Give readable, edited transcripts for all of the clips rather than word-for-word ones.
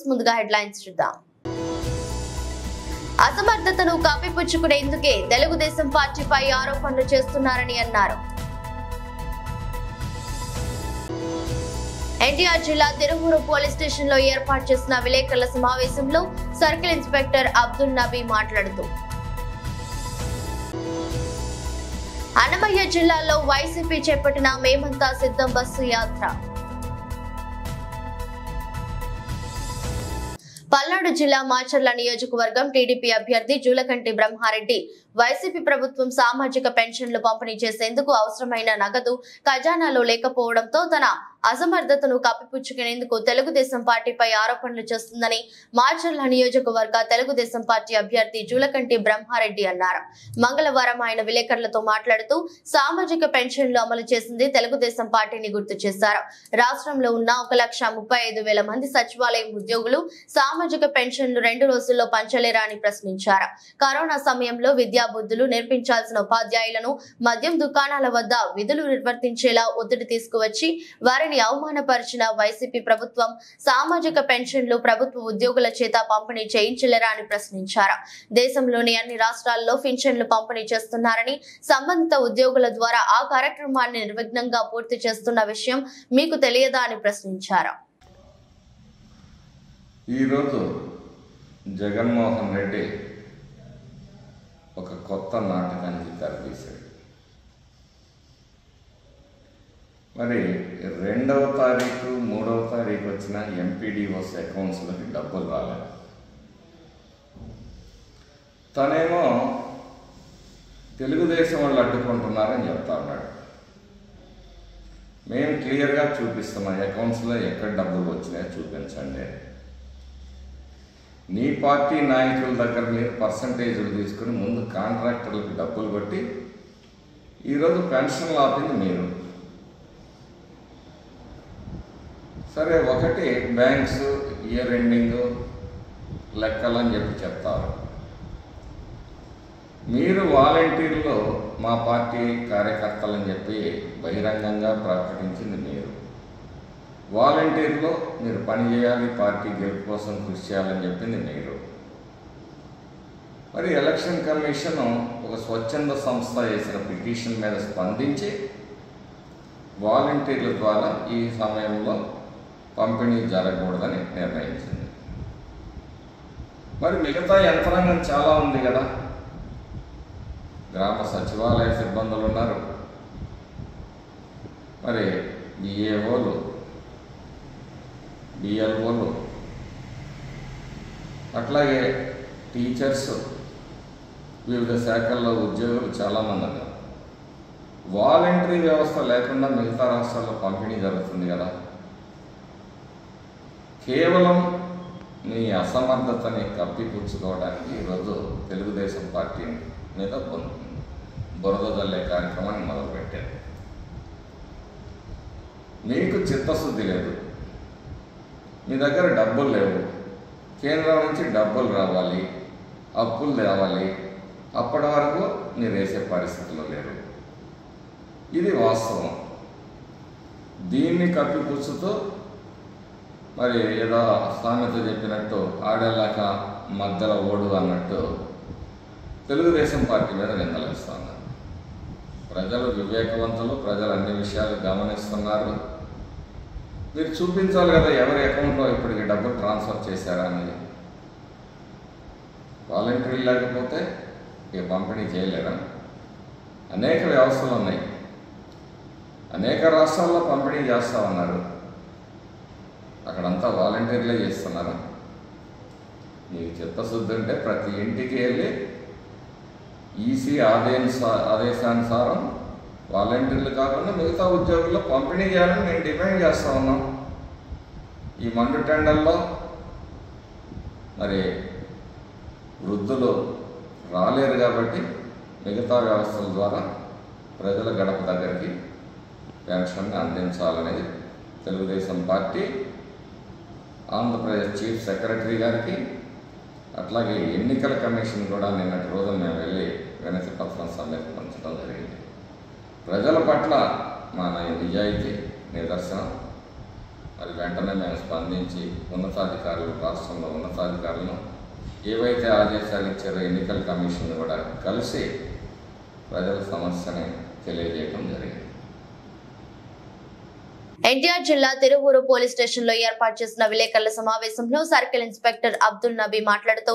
ముందుగా హెడ్లైన్స్ చూద్దాం. అసమర్థతను కప్పిపుచ్చుకునేందుకే తెలుగుదేశం పార్టీపై ఆరోపణలు చేస్తున్నారని అన్నారు. ఎన్టీఆర్ జిల్లా తిరువూరు పోలీస్ స్టేషన్ లో ఏర్పాటు చేసిన విలేకరుల సమావేశంలో సర్కిల్ ఇన్స్పెక్టర్ అబ్దుల్ నబీ మాట్లాడుతూ అన్నమయ్య జిల్లాలో వైసీపీ చేపట్టిన మేమంతా సిద్ధం బస్సు యాత్ర. పల్నాడు జిల్లా మాచర్ల నియోజకవర్గం టీడీపీ అభ్యర్థి జూలకంటి బ్రహ్మారెడ్డి వైసీపీ ప్రభుత్వం సామాజిక పెన్షన్లు పంపిణీ చేసేందుకు అవసరమైన నగదు ఖజానాలో లేకపోవడంతో తన అసమర్థతను కప్పిపుచ్చుకునేందుకు తెలుగుదేశం పార్టీపై ఆరోపణలు చేస్తుందని మాచర్ల నియోజకవర్గ తెలుగుదేశం పార్టీ అభ్యర్థి జూలకంటి బ్రహ్మారెడ్డి అన్నారు. మంగళవారం ఆయన విలేకరులతో మాట్లాడుతూ సామాజిక పెన్షన్లు అమలు చేసింది తెలుగుదేశం పార్టీని గుర్తు చేశారు. రాష్ట్రంలో ఉన్న 1,35,000 మంది సచివాలయం ఉద్యోగులు సామాజిక పెన్షన్లు 2 రోజుల్లో పంచలేరా అని ప్రశ్నించారు. కరోనా సమయంలో విద్యా బుద్ధులు నేర్పించాల్సిన ఉపాధ్యాయులను మద్యం దుకాణాల వద్ద విధులు నిర్వర్తించేలా ఒత్తిడి తీసుకువచ్చి వారిని అవమానపరిచిన వైసీపీ ప్రభుత్వం సామాజిక పెన్షన్లు ప్రభుత్వ ఉద్యోగుల చేత పంపిణీ చేయించలేరా అని ప్రశ్నించారు. దేశంలోని అన్ని రాష్ట్రాల్లో పెన్షన్లు పంపిణీ చేస్తున్నారని, సంబంధిత ఉద్యోగుల ద్వారా ఆ కార్యక్రమాన్ని నిర్విఘ్నంగా పూర్తి చేస్తున్న విషయం మీకు తెలియదా అని ప్రశ్నించారు. ఈరోజు జగన్మోహన్ రెడ్డి ఒక కొత్త నాటకానికి తెరతీశాడు. మరి 2వ తారీఖు 3వ తారీఖు వచ్చిన ఎంపీడీఓస్ అకౌంట్స్లోకి డబ్బులు రాలేదు. తనేమో తెలుగుదేశం వాళ్ళు అడ్డుకుంటున్నారని చెప్తా ఉన్నాడు. మేము క్లియర్గా చూపిస్తున్నాం, అకౌంట్స్లో ఎక్కడ డబ్బులు వచ్చినాయో చూపించండి. నీ పార్టీ నాయకుల దగ్గర మీరు పర్సంటేజీలు తీసుకుని ముందు కాంట్రాక్టర్లకు డబ్బులు కొట్టి ఈరోజు పెన్షన్లు ఆపింది మీరు. సరే, ఒకటి బ్యాంక్స్ ఇయర్ ఎండింగ్ లెక్కలని చెప్పి చెప్తారు. మీరు వాలంటీర్లు మా పార్టీ కార్యకర్తలని చెప్పి బహిరంగంగా ప్రకటించింది మీరు. వాలంటీర్లో మీరు పని చేయాలి, పార్టీ గెలుపు కోసం కృషి చేయాలని చెప్పింది మీరు. మరి ఎలక్షన్ కమిషన్ ఒక స్వచ్ఛంద సంస్థ చేసిన పిటిషన్ మీద స్పందించి వాలంటీర్ల ద్వారా ఈ సమయంలో పంపిణీ జరగకూడదని నిర్ణయించింది. మరి మిగతా యంత్రాంగం చాలా ఉంది కదా. గ్రామ సచివాలయ సిబ్బందులు ఉన్నారు, మరి బిఏఓలు, బిఎల్ఓలు, అట్లాగే టీచర్స్, వివిధ శాఖల్లో ఉద్యోగులు చాలామంది ఉన్నారు. వాలంటరీ వ్యవస్థ లేకుండా మిగతా రాష్ట్రాల్లో పంపిణీ జరుగుతుంది కదా. కేవలం మీ అసమర్థతని కప్పిపుచ్చుకోవడానికి ఈరోజు తెలుగుదేశం పార్టీ మీద బురద జల్లే కార్యక్రమాన్ని మొదలుపెట్టారు. మీకు చిత్తశుద్ధి లేదు, మీ దగ్గర డబ్బులు లేవు, కేంద్రం నుంచి డబ్బులు రావాలి, అప్పులు తేవాలి, అప్పటి వరకు మీరు వేసే పరిస్థితుల్లో లేరు. ఇది వాస్తవం. దీన్ని కప్పిపుచ్చుతూ మరి ఏదో సామెత చెప్పినట్టు ఆడేలాక మధ్యలో ఓడు అన్నట్టు తెలుగుదేశం పార్టీ మీద నిందలేస్తున్నారు. ప్రజలు వివేకవంతులు, ప్రజలు అన్ని విషయాలు గమనిస్తున్నారు. మీరు చూపించాలి కదా ఎవరి అకౌంట్లో ఇప్పటికి డబ్బులు ట్రాన్స్ఫర్ చేశారా అనేది. వాలంటీర్లు లేకపోతే ఇక పంపిణీ చేయలేరా? అనేక వ్యవస్థలు ఉన్నాయి, అనేక రాష్ట్రాల్లో పంపిణీ చేస్తూ ఉన్నారు. అక్కడంతా వాలంటీర్లే చేస్తున్నారు. మీకు చిత్తశుద్ధి ఉంటే ప్రతి ఇంటికి వెళ్ళి ఈసీ ఆదేశానుసారం వాలంటీర్లు కాకుండా మిగతా ఉద్యోగుల్లో పంపిణీ చేయాలని మేము డిమాండ్ చేస్తూ ఉన్నాం. ఈ మండు టెండర్లో మరి వృద్ధులు రాలేరు కాబట్టి మిగతా వ్యవస్థల ద్వారా ప్రజల గడప దగ్గరికి పెన్షన్ని అందించాలనేది Telugu Desam party Andhra Pradesh chief secretary గారికి, అట్లాగే ఎన్నికల కమిషన్ కూడా నిన్నటి రోజు మేము వెళ్ళి వినతి పత్రం సమర్పించడం జరిగింది. ప్రజల పట్ల మన నిజాయితీ నిదర్శనం. అది వెంటనే మేము స్పందించి రాష్ట్రంలో ఉన్నతాధికారులను ఏవైతే ఆదేశాలు ఇచ్చారో ఎన్నికల కమిషన్ కూడా కలిసి ప్రజల సమస్యని తెలియజేయడం జరిగింది. ఎన్టీఆర్ జిల్లా తిరువూరు పోలీస్ స్టేషన్ లో ఏర్పాటు చేసిన విలేకరుల సమావేశంలో సర్కిల్ ఇన్స్పెక్టర్ అబ్దుల్ నబీ మాట్లాడుతూ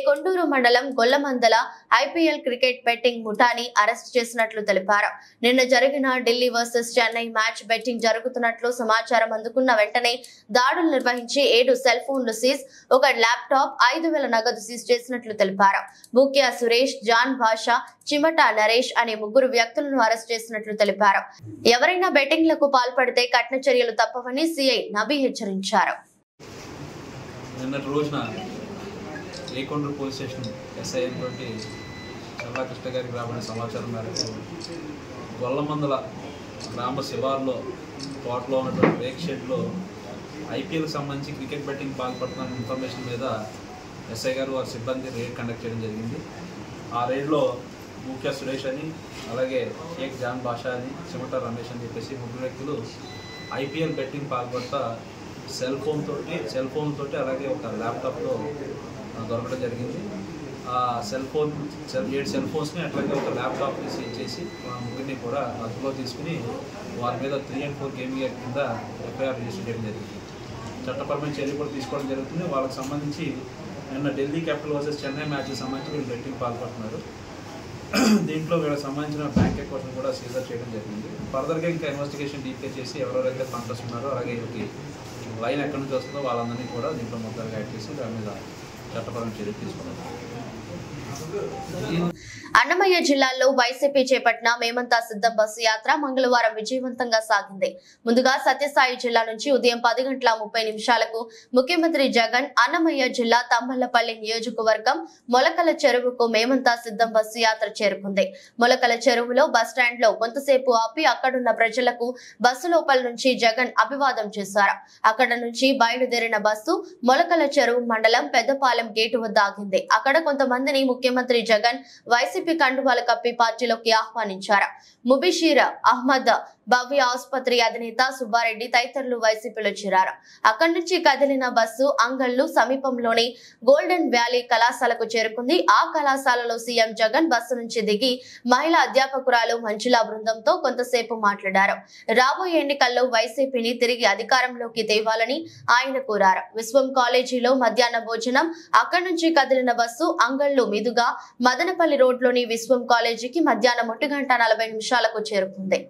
కొండూరు మండలం గొల్లమందల ఐపీఎల్ క్రికెట్ బెట్టింగ్ ముఠాని అరెస్ట్ చేసినట్లు తెలిపారు. నిన్న జరిగిన Delhi versus Chennai match betting జరుగుతున్నట్లు సమాచారం అందుకున్న వెంటనే దాడులు నిర్వహించి 7 సెల్ ఫోన్లు సీజ్, 1 ల్యాప్టాప్, 5,000 నగదు సీజ్ చేసినట్లు తెలిపారు. బూక్యా సురేష్, జాన్ భాషా, చిమట నరేష్ అనే 3 వ్యక్తులను అరెస్ట్ చేసినట్లు తెలిపారు. ఎవరైనా బెట్టింగ్లకు పాల్పడితే కఠిన చర్యలు తప్పవని సిఐ నబీ హెచ్చరించారు. నిన్నటి రోజున కొండూరు పోలీస్ స్టేషన్ ఎస్ఐ అయినటువంటి చల్లా కృష్ణ గారికి రాబడిన సమాచారం మేరకు గొల్లమందల గ్రామ శివార్లో తోటలో ఉన్నటువంటి రేక్ షెడ్లో ఐపీఎల్కి సంబంధించి క్రికెట్ బెట్టింగ్ పాల్పడుతున్న ఇన్ఫర్మేషన్ మీద ఎస్ఐ గారు వారి సిబ్బంది రైడ్ కండక్ట్ చేయడం జరిగింది. ఆ రైడ్లో బూక్యా సురేష్ అని, అలాగే షేక్ జాన్ బాషా అని, చిమట రమేష్ అని చెప్పేసి 3 వ్యక్తులు ఐపీఎల్ బెట్టింగ్ పాల్పడతా సెల్ ఫోన్ తోటి అలాగే ఒక ల్యాప్టాప్లో దొరకడం జరిగింది. ఆ 7 సెల్ ఫోన్స్ని అట్లాగే ఒక ల్యాప్టాప్ని సీజ్ చేసి ముగ్గురిని కూడా అదుపులో తీసుకుని వారి మీద 3 and 4 గేమింగ్ యాక్ట్ కింద ఎఫ్ఐఆర్ రిజిస్టర్ చేయడం జరిగింది. చట్టపరమైన చర్య కూడా తీసుకోవడం జరుగుతుంది. వాళ్ళకి సంబంధించి నిన్న ఢిల్లీ క్యాపిటల్ వర్సెస్ చెన్నై మ్యాచ్కి సంబంధించి వీళ్ళు బెట్టింగ్ పాల్పడుతున్నారు. దీంట్లో వీళ్ళకి సంబంధించిన బ్యాంక్ అకౌంట్ని కూడా సీజర్ చేయడం జరిగింది. ఫర్దర్గా ఇంకా ఇన్వెస్టిగేషన్ డీప్గా చేసి ఎవరెవరైతే కాంటెస్ట్ ఉన్నారో అలాగే వీళ్ళకి లైన్ ఎక్కడి నుంచి వస్తుందో వాళ్ళందరినీ కూడా దీంట్లో మొత్తంగా యాడ్ చేసి దాని మీద చట్టపరమైన చర్య తీసుకున్నారు. అన్నమయ్య జిల్లాలో వైసీపీ చేపట్టిన మేమంతా సిద్ధం బస్సు యాత్ర మంగళవారం విజయవంతంగా సాగింది. ముందుగా సత్యసాయి జిల్లా నుంచి ఉదయం 10:30 ముఖ్యమంత్రి జగన్ అన్నమయ్య జిల్లా తంబళ్లపల్లి నియోజకవర్గం మొలకల చెరువుకు మేమంతా సిద్ధం బస్సు యాత్ర చేరుకుంది. మొలకల చెరువులో బస్టాండ్ లో కొంతసేపు ఆపి అక్కడున్న ప్రజలకు బస్సు లోపల నుంచి జగన్ అభివాదం చేశారు. అక్కడ నుంచి బయలుదేరిన బస్సు మొలకల చెరువు మండలం పెద్దపాలెం గేటు వద్ద ఆగింది. అక్కడ కొంతమందిని ముఖ్యమంత్రి జగన్ వైసీపీ కండువాలు కప్పి పార్టీలోకి ఆహ్వానించారు. ముబిషీర్ అహ్మద్ భవ్య ఆసుపత్రి అధినేత సుబ్బారెడ్డి తదితరులు వైసీపీలో చేరారు. అక్కడి నుంచి కదిలిన బస్సు అంగళ్లు సమీపంలోని గోల్డెన్ వ్యాలీ కళాశాలకు చేరుకుంది. ఆ కళాశాలలో సీఎం జగన్ బస్సు నుంచి దిగి మహిళా అధ్యాపకురాలు మంజుల బృందంతో కొంతసేపు మాట్లాడారు. రాబోయే ఎన్నికల్లో వైసీపీని తిరిగి అధికారంలోకి తేవాలని ఆయన కోరారు. విశ్వం కాలేజీలో మధ్యాహ్న భోజనం. అక్కడి నుంచి కదిలిన బస్సు అంగళ్లు మీదుగా మదనపల్లి రోడ్లోని విశ్వం కాలేజీకి మధ్యాహ్నం 1:40 చేరుకుంది.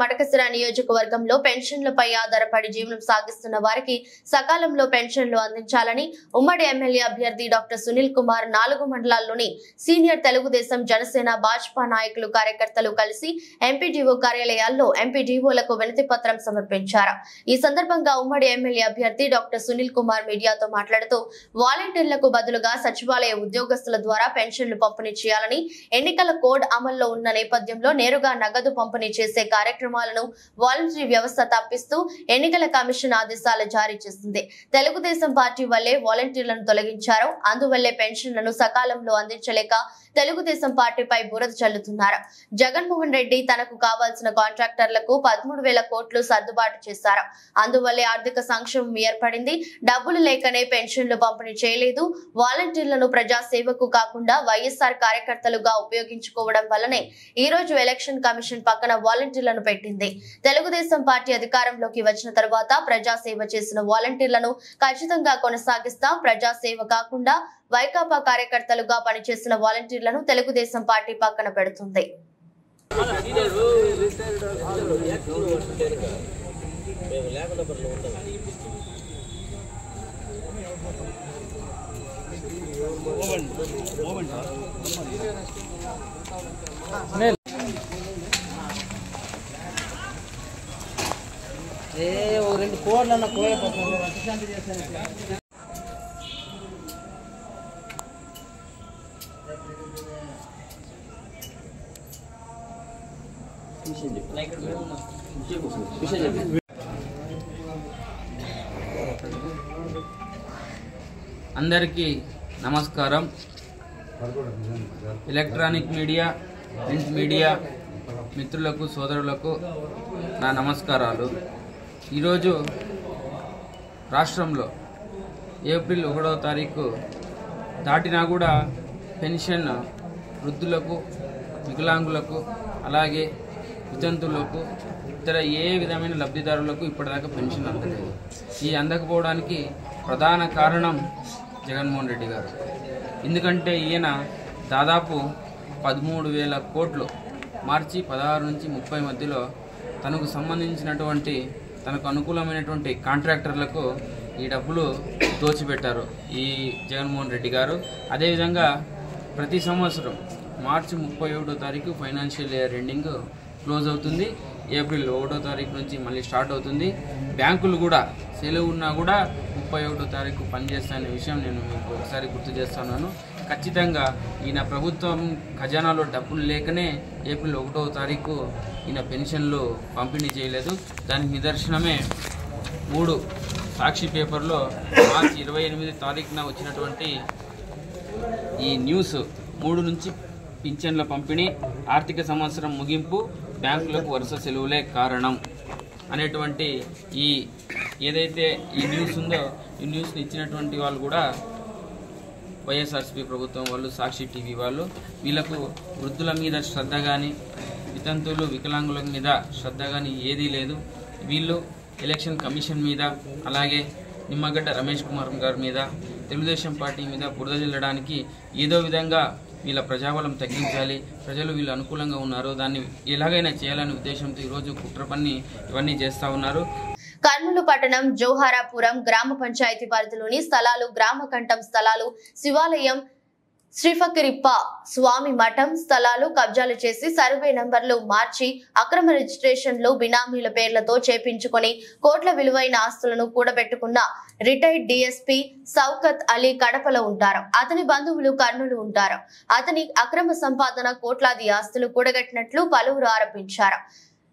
మడకశిర నియోజకవర్గంలో పెన్షన్లపై ఆధారపడి జీవనం సాగిస్తున్న వారికి సకాలంలో పెన్షన్లు అందించాలని ఉమ్మడి ఎమ్మెల్యే అభ్యర్థి డాక్టర్ సునీల్ కుమార్ 4 మండలాల్లోని సీనియర్ తెలుగుదేశం జనసేన భాజపా నాయకులు కార్యకర్తలు కలిసి ఎంపీడీఓ కార్యాలయాల్లో ఎంపీడీఓలకు వినతి పత్రం సమర్పించారు. ఈ సందర్భంగా ఉమ్మడి ఎమ్మెల్యే అభ్యర్థి డాక్టర్ సునీల్ కుమార్ మీడియాతో మాట్లాడుతూ వాలంటీర్లకు బదులుగా సచివాలయ ఉద్యోగస్తుల ద్వారా పెన్షన్లు పంపిణీ చేయాలని, ఎన్నికల కోడ్ అమల్లో ఉన్న నేపథ్యంలో నేరుగా నగదు పంపిణీ చేసే కార్యక్రమాలను వాలంటరీ వ్యవస్థ తప్పిస్తూ ఎన్నికల కమిషన్ ఆదేశాలు జారీ చేసింది. తెలుగుదేశం పార్టీ వల్లే వాలంటీర్లను తొలగించారు. అందువల్లే పెన్షన్లను సకాలంలో అందించలేక తెలుగుదేశం పార్టీపై బురద చల్లుతున్నారు. జగన్మోహన్ రెడ్డి తనకు కావాల్సిన కాంట్రాక్టర్లకు 13,000 కోట్లు సర్దుబాటు చేశారు. అందువల్లే ఆర్థిక సంక్షోభం ఏర్పడింది. డబ్బులు లేకనే పెన్షన్లు పంపిణీ చేయలేదు. వాలంటీర్లను ప్రజాసేవకు కాకుండా వైఎస్ఆర్ కార్యకర్తలుగా ఉపయోగించుకోవడం వల్లనే ఈ రోజు ఎలక్షన్ కమిషన్ పక్కన వాలంటీర్లను పెట్టింది. తెలుగుదేశం పార్టీ అధికారంలోకి వచ్చిన తర్వాత ప్రజాసేవ చేసిన వాలంటీర్లను ఖచ్చితంగా కొనసాగిస్తాం. ప్రజాసేవ కాకుండా వైకాపా కార్యకర్తలుగా పనిచేసిన వాలంటీర్లను తెలుగుదేశం పార్టీ పక్కన పెడుతుంది. రెండు కోడ్లన్న కోయపోతుంది అతిశాంతి చేస్తాను. అందరికీ నమస్కారం. ఎలక్ట్రానిక్ మీడియా, ప్రింట్ మీడియా మిత్రులకు, సోదరులకు నా నమస్కారాలు. ఈరోజు రాష్ట్రంలో ఏప్రిల్ 1వ తారీఖు దాటినా కూడా పెన్షన్ వృద్ధులకు, వికలాంగులకు, అలాగే వితంతువులకు, ఇతర ఏ విధమైన లబ్ధిదారులకు ఇప్పటిదాకా పెన్షన్ అందలేదు. ఈ అందకపోవడానికి ప్రధాన కారణం జగన్మోహన్ రెడ్డి గారు. ఎందుకంటే ఈయన దాదాపు 13,000 కోట్లు మార్చి 16 నుంచి 30 మధ్యలో తనకు సంబంధించినటువంటి, తనకు అనుకూలమైనటువంటి కాంట్రాక్టర్లకు ఈ డబ్బులు దోచిపెట్టారు ఈ జగన్మోహన్ రెడ్డి గారు. అదేవిధంగా ప్రతి సంవత్సరం మార్చి 31వ తారీఖు ఫైనాన్షియల్ ఇయర్ ఎండింగ్ క్లోజ్ అవుతుంది. ఏప్రిల్ 1వ తారీఖు నుంచి మళ్ళీ స్టార్ట్ అవుతుంది. బ్యాంకులు కూడా సెలవు ఉన్నా కూడా 31వ తారీఖు పనిచేస్తాయనే విషయం నేను మీకు ఒకసారి గుర్తు చేస్తున్నాను. ఖచ్చితంగా ఈయన ప్రభుత్వం ఖజానాలో డబ్బులు లేకనే ఏప్రిల్ 1వ తారీఖు ఈయన పెన్షన్లు పంపిణీ చేయలేదు. దానికి నిదర్శనమే 3 సాక్షి పేపర్లో మార్చి 28 తారీఖున వచ్చినటువంటి ఈ న్యూస్. 3 నుంచి పింఛన్ల పంపిణీ, ఆర్థిక సంవత్సరం ముగింపు, బ్యాంకులకు వరుస సెలవులే కారణం అనేటువంటి ఈ ఏదైతే ఈ న్యూస్ ఉందో, ఈ న్యూస్ని ఇచ్చినటువంటి వాళ్ళు కూడా వైఎస్ఆర్సీపీ ప్రభుత్వం వాళ్ళు, సాక్షి టీవీ వాళ్ళు. వీళ్ళకు వృద్ధుల మీద శ్రద్ధ కానీ, వితంతువులు, వికలాంగుల మీద శ్రద్ధ కానీ ఏదీ లేదు. వీళ్ళు ఎలక్షన్ కమిషన్ మీద, అలాగే నిమ్మగడ్డ రమేష్ కుమార్ గారి మీద, తెలుగుదేశం పార్టీ మీద బురద జల్లడానికి ఏదో విధంగా వీళ్ళ ప్రజాబలం తగ్గించాలి, ప్రజలు వీళ్ళు అనుకూలంగా ఉన్నారు, దాన్ని ఎలాగైనా చేయాలనే ఉద్దేశంతో ఈరోజు కుట్ర పన్ని ఇవన్నీ చేస్తూ ఉన్నారు. కర్నూలు పట్టణం జోహారాపురం గ్రామ పంచాయతీ పరిధిలోని స్థలాలు, గ్రామ కంఠం స్థలాలు, శివాలయం, శ్రీఫకిరిప్ప స్వామి మఠం స్థలాలు కబ్జాలు చేసి సర్వే నంబర్లు మార్చి అక్రమ రిజిస్ట్రేషన్లు, బినామీల పేర్లతో చేపించుకొని కోట్ల విలువైన ఆస్తులను కూడబెట్టుకున్న రిటైర్డ్ డిఎస్పీ సౌకత్ అలీ కడపలో ఉంటారు. అతని బంధువులు కర్నూలు ఉంటారు. అతని అక్రమ సంపాదన కోట్లాది ఆస్తులు కూడగట్టినట్లు పలువురు ఆరోపించారు.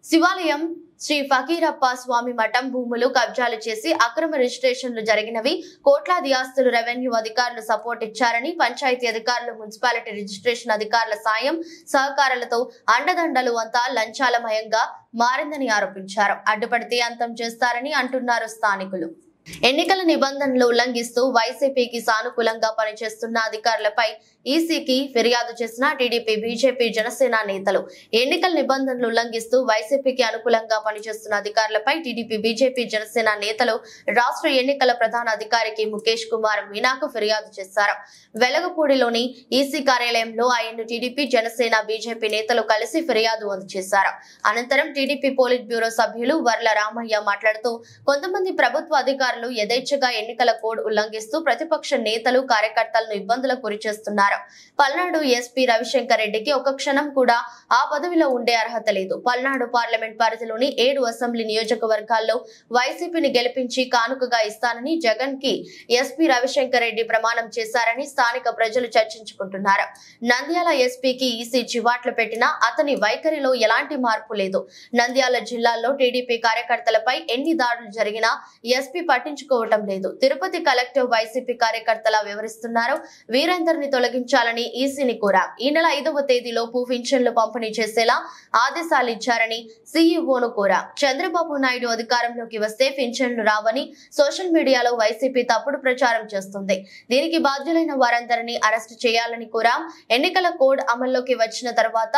శివాలయం, శ్రీ ఫకీరప్ప స్వామి మఠం భూములు కబ్జాలు చేసి అక్రమ రిజిస్ట్రేషన్లు జరిగినవి. కోట్లాది ఆస్తులు రెవెన్యూ అధికారులు సపోర్ట్ ఇచ్చారని, పంచాయతీ అధికారులు, మున్సిపాలిటీ రిజిస్ట్రేషన్ అధికారుల సాయం సహకారాలతో అండదండలు అంతా లంచాలమయంగా మారిందని ఆరోపించారు. అడ్డుపడితే అంతం చేస్తారని అంటున్నారు స్థానికులు. ఎన్నికల నిబంధనలు ఉల్లంఘిస్తూ వైసీపీకి సానుకూలంగా పనిచేస్తున్న అధికారులపై ఈసీకి ఫిర్యాదు చేసిన టీడీపీ, బీజేపీ, జనసేన నేతలు. ఎన్నికల నిబంధనలు ఉల్లంఘిస్తూ వైసీపీకి అనుకూలంగా పనిచేస్తున్న అధికారులపై టీడీపీ, బీజేపీ, జనసేన నేతలు రాష్ట్ర ఎన్నికల ప్రధాన అధికారికి ముఖేష్ కుమార్ మీనాకు ఫిర్యాదు చేశారు. వెలగపూడిలోని ఈసీ కార్యాలయంలో ఆయన టీడీపీ, జనసేన, బీజేపీ నేతలు కలిసి ఫిర్యాదు అందజేశారు. అనంతరం టీడీపీ పోలిట్ బ్యూరో సభ్యులు వర్ల రామయ్య మాట్లాడుతూ కొంతమంది ప్రభుత్వ అధికారులు యథేచ్ఛగా ఎన్నికల కోడ్ ఉల్లంఘిస్తూ ప్రతిపక్ష నేతలు, కార్యకర్తలను ఇబ్బందులకు గురి చేస్తున్నారు. పల్నాడు ఎస్పీ రవిశంకర్ రెడ్డికి ఒక క్షణం కూడా ఆ పదవిలో ఉండే అర్హత లేదు. పల్నాడు పార్లమెంట్ పరిధిలోని 7 అసెంబ్లీ నియోజకవర్గాల్లో వైసీపీని గెలిపించి కానుకగా ఇస్తానని జగన్ కి ఎస్పీ రవిశంకర్ రెడ్డి ప్రమాణం చేశారని స్థానిక ప్రజలు చర్చించుకుంటున్నారు. నంద్యాల ఎస్పీకి ఈసీ చివాట్లు పెట్టినా అతని వైఖరిలో ఎలాంటి మార్పు లేదు. నంద్యాల జిల్లాలో టీడీపీ కార్యకర్తలపై ఎన్ని దాడులు జరిగినా ఎస్పీ పట్టించుకోవటం లేదు. తిరుపతి కలెక్టర్ వైసీపీ కార్యకర్తలా వివరిస్తున్నారు. వీరందరినీ తొలగించాలని ఈసీని కోరాం. ఈ నెల 5వ తేదీలోపు పింఛన్లు పంపిణీ చేసేలా ఆదేశాలు ఇచ్చారని సీఈఓను కోరాం. చంద్రబాబు నాయుడు అధికారంలోకి వస్తే పింఛన్లు రావని సోషల్ మీడియాలో వైసీపీ తప్పుడు ప్రచారం చేస్తుంది. దీనికి బాధ్యులైన వారందరినీ అరెస్టు చేయాలని కోరాం. ఎన్నికల కోడ్ అమల్లోకి వచ్చిన తర్వాత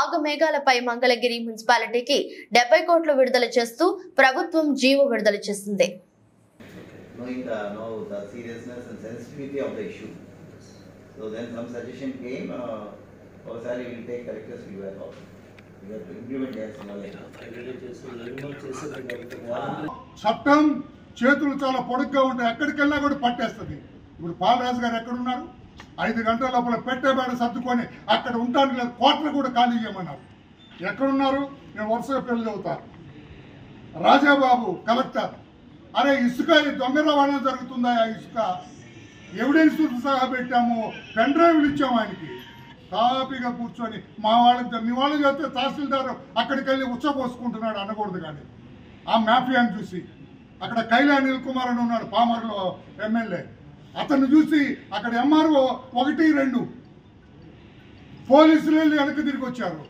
ఆగమేఘాలపై మంగళగిరి మున్సిపాలిటీకి 70 కోట్లు విడుదల చేస్తూ ప్రభుత్వం జీవో విడుదల చేసింది. Knowing the seriousness and sensitivity of the issue, so then some suggestion came. Sorry, we will take correctors. We have to implement that. చట్టం చేతులు చాలా పొడుగ్గా ఉంటాయి, ఎక్కడికెళ్ళినా కూడా పట్టేస్తుంది. ఇప్పుడు పాలరాజు గారు ఎక్కడున్నారు? 5 గంటల లోపల పెట్టేబేడ సర్దుకొని అక్కడ ఉంటానికి లేదు, కోట్లు కూడా ఖాళీ చేయమన్నారు. ఎక్కడున్నారు? నేను వరుసగా పెళ్లి చదువుతాను. రాజాబాబు కలెక్టర్, అరే ఇసుక దొంగ రవాణా జరుగుతుందా? ఇసుక ఎవిడెన్స్ సహా పెట్టాము, పెన్ డ్రైవ్లు ఇచ్చాము ఆయనకి. తాపిగా కూర్చొని మా వాళ్ళకి మీ వాళ్ళు చేస్తే తహసీల్దార్ అక్కడికి వెళ్ళి ఉచ్చపోసుకుంటున్నాడు అనకూడదు. కానీ ఆ మాఫియాని చూసి అక్కడ కైలా అనిల్ కుమార్ అని ఉన్నాడు, పామర్లో ఎమ్మెల్యే. అతన్ని చూసి అక్కడ ఎంఆర్ఓ 1, 2 పోలీసులు వెళ్ళి వెనక్కి తిరిగి వచ్చారు.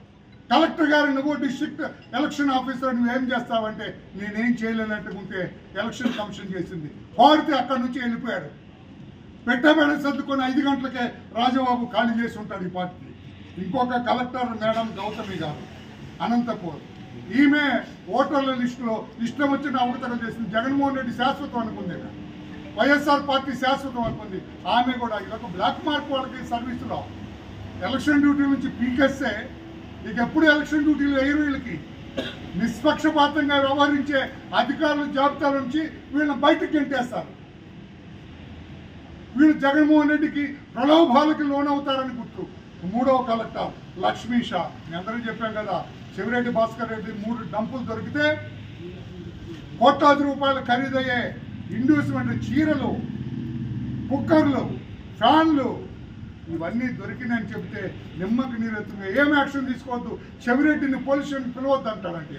కలెక్టర్ గారు నువ్వు డిస్ట్రిక్ట్ ఎలక్షన్ ఆఫీసర్ నువ్వేం చేస్తావంటే నేనేం చేయలేనట్టుకుంటే ఎలక్షన్ కమిషన్ చేసింది. పాడితే అక్కడి నుంచి వెళ్ళిపోయాడు. పెట్టబెడ సర్దుకొని 5 గంటలకే రాజబాబు ఖాళీ చేసి ఉంటాడు ఈ పార్టీ. ఇంకొక కలెక్టర్ మేడం గౌతమి గారు అనంతపూర్, ఈమె ఓటర్ల లిస్టులో ఇష్టం వచ్చిన అవతల చేసింది. జగన్మోహన్ రెడ్డి శాశ్వతం అనుకుంది, వైఎస్ఆర్ పార్టీ శాశ్వతం అనుకుంది. ఆమె కూడా ఇదొక బ్లాక్ మార్క్ వాళ్ళకి సర్వీసులో ఎలక్షన్ డ్యూటీ నుంచి పీకేస్తే ఇక ఎప్పుడు ఎలక్షన్ డ్యూటీలు వేయరు. వీళ్ళకి నిష్పక్షపాతంగా వ్యవహరించే అధికారుల జాబితాల నుంచి వీళ్ళని బయటకు గెంటేస్తారు. వీళ్ళు జగన్మోహన్ రెడ్డికి ప్రలోభాలకి లోనవుతారని గుర్తు. 3వ కలెక్టర్ లక్ష్మీ షా, మీ అందరూ చెప్పాం కదా, చెవిరెడ్డి భాస్కర్ రెడ్డి 3 డంపులు దొరికితే కోట్లాది రూపాయలు ఖరీదయ్యే ఇండ్యూస్మెంట్ చీరలు, కుక్కర్లు, ఫ్యాన్లు ఇవన్నీ దొరికినాయని చెప్తే నిమ్మకి నీరెత్తుగా ఏం యాక్షన్ తీసుకోవద్దు, చెవిరెడ్డిని పోలీసుని పిలవద్దు అంటాడంటే.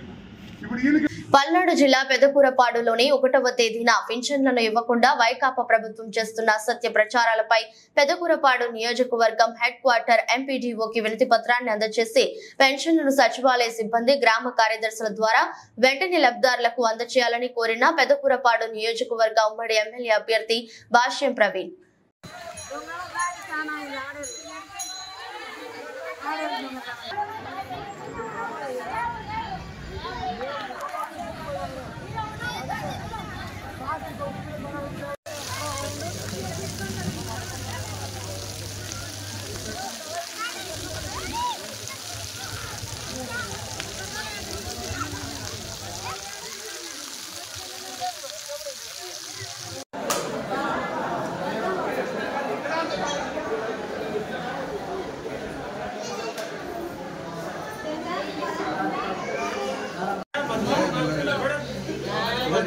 ఇప్పుడు ఈయనకి పల్నాడు జిల్లా పెదకూరపాడులోని 1వ తేదీన పింఛన్లను ఇవ్వకుండా వైకాపా ప్రభుత్వం చేస్తున్న అసత్య ప్రచారాలపై పెదకూరపాడు నియోజకవర్గం హెడ్ క్వార్టర్ ఎంపీడీఓకి వినతి పత్రాన్ని అందజేసి పెన్షన్లను సచివాలయ సిబ్బంది, గ్రామ కార్యదర్శుల ద్వారా వెంటనే లబ్ధిదారులకు అందజేయాలని కోరిన పెదకూరపాడు నియోజకవర్గ ఉమ్మడి ఎమ్మెల్యే అభ్యర్థి భాష్యం ప్రవీణ్.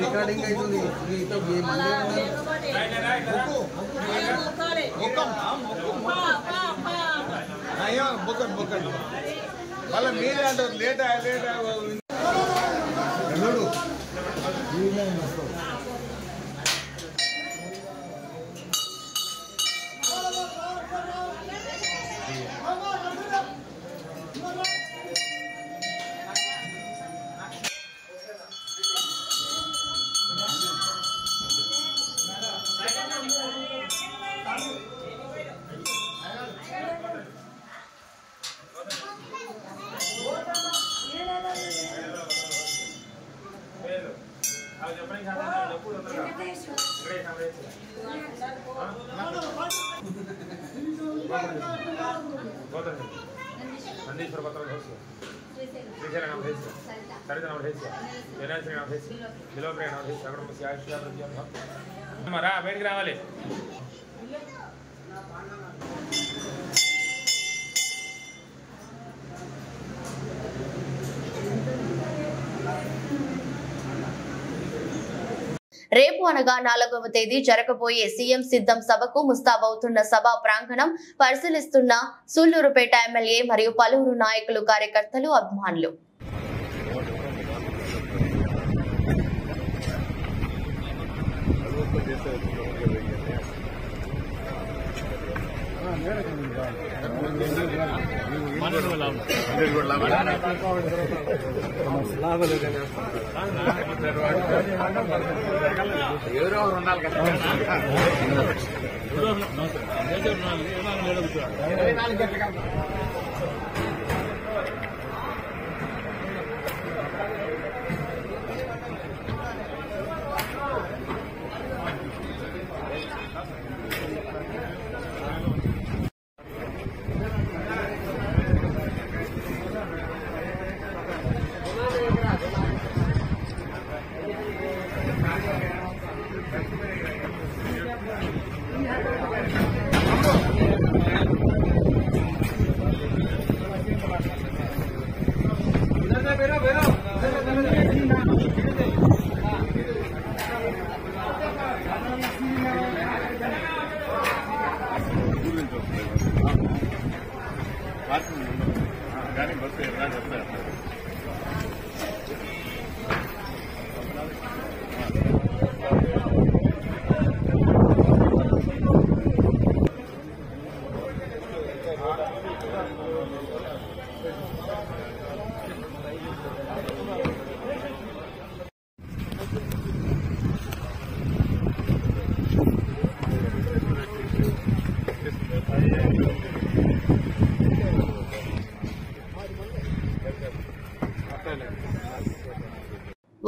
రికార్డింగ్ అవుతుంది. మళ్ళీ మీరే అంటారు లేట్ నందీశ్వర పత్రం ధోసి శ్రీశైల నామ ధేసి సరిత నామ ధేసి జనాశ్రీ నామ ధేసి విలోప్రియ నామ ధేసి అక్కడ ఆయుష్యాలు రా బయటికి రావాలి. రేపు అనగా 4వ తేదీ జరగబోయే సీఎం సిద్ధం సభకు ముస్తాబవుతున్న సభా ప్రాంగణం పరిశీలిస్తున్న సూళ్లూరుపేట ఎమ్మెల్యే మరియు పలువురు నాయకులు, కార్యకర్తలు, అభిమానులు.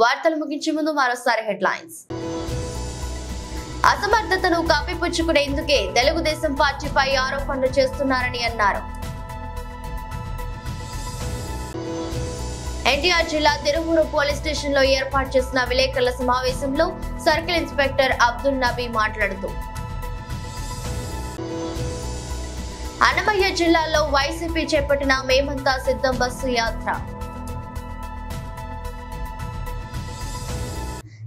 వార్తలు ముగించే ముందు మరోసారి హెడ్లైన్స్. అసమర్థతను కప్పిపుచ్చుకునేందుకే తెలుగుదేశం పార్టీపై ఆరోపణలు చేస్తున్నారని అన్నారు. ఎన్టీఆర్ జిల్లా తిరువూరు పోలీస్ స్టేషన్ లో ఏర్పాటు చేసిన విలేకరుల సమావేశంలో సర్కిల్ ఇన్స్పెక్టర్ అబ్దుల్ నబీ మాట్లాడుతూ, అన్నమయ్య జిల్లాలో వైసీపీ చేపట్టిన మేమంతా సిద్ధం బస్సు యాత్ర.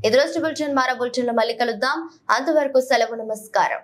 ఇది రోజు బులెటిన్. మరో బులెటిన్లో మళ్ళీ కలుద్దాం. అంతవరకు సెలవు. నమస్కారం.